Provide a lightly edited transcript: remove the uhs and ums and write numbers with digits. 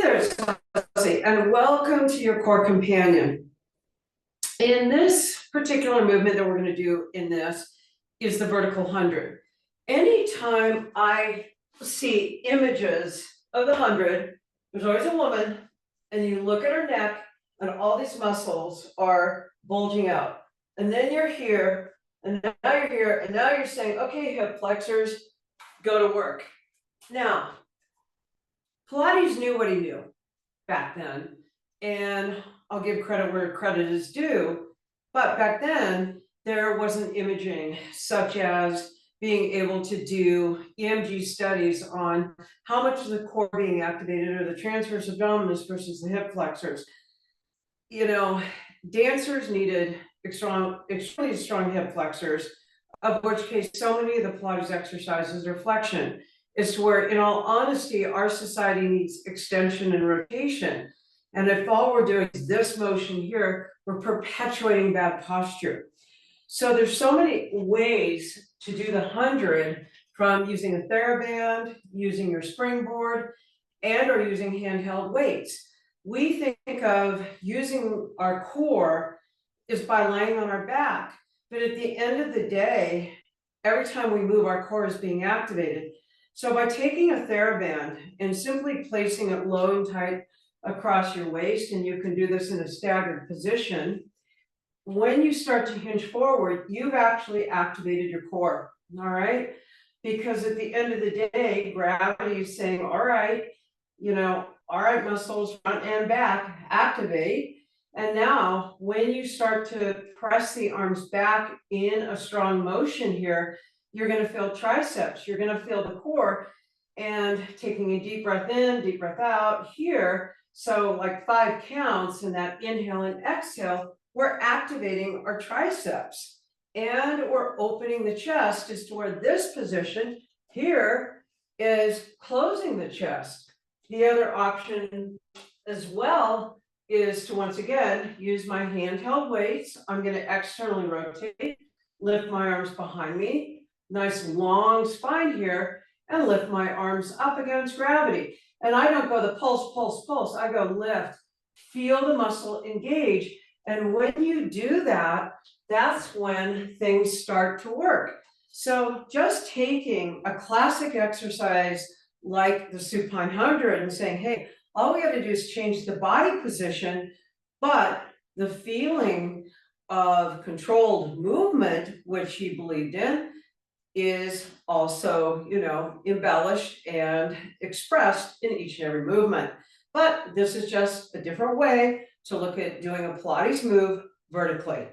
There's Leslie, and welcome to your core companion. In this particular movement that we're going to do in this is the vertical 100. Anytime I see images of the 100, there's always a woman, and you look at her neck, and all these muscles are bulging out. And then you're here, and now you're here, and now you're saying, okay, hip flexors, go to work. Now, Pilates knew what he knew back then, and I'll give credit where credit is due, but back then there wasn't imaging such as being able to do EMG studies on how much is the core being activated or the transverse abdominis versus the hip flexors. You know, dancers needed extremely strong hip flexors, of which case so many of the Pilates exercises are flexion. Is to where, in all honesty, our society needs extension and rotation. And if all we're doing is this motion here, we're perpetuating bad posture. So there's so many ways to do the 100, from using a TheraBand, using your springboard, and or using handheld weights. We think of using our core is by laying on our back, but at the end of the day, every time we move, our core is being activated. So by taking a TheraBand and simply placing it low and tight across your waist, and you can do this in a staggered position, when you start to hinge forward, you've actually activated your core, all right? Because at the end of the day, gravity is saying, all right, all right, muscles front and back, activate. And now when you start to press the arms back in a strong motion here, you're going to feel triceps, you're going to feel the core, and taking a deep breath in, deep breath out here. So like 5 counts, and that inhale and exhale, we're activating our triceps, and we're opening the chest as to where this position here is closing the chest. The other option as well is to, once again, use my handheld weights. I'm going to externally rotate, lift my arms behind me, nice long spine here, and lift my arms up against gravity. And I don't go the pulse, pulse, pulse. I go lift, feel the muscle engage. And when you do that, that's when things start to work. So just taking a classic exercise like the supine 100 and saying, hey, all we have to do is change the body position, but the feeling of controlled movement, which he believed in, is also, embellished and expressed in each and every movement. But this is just a different way to look at doing a Pilates move vertically.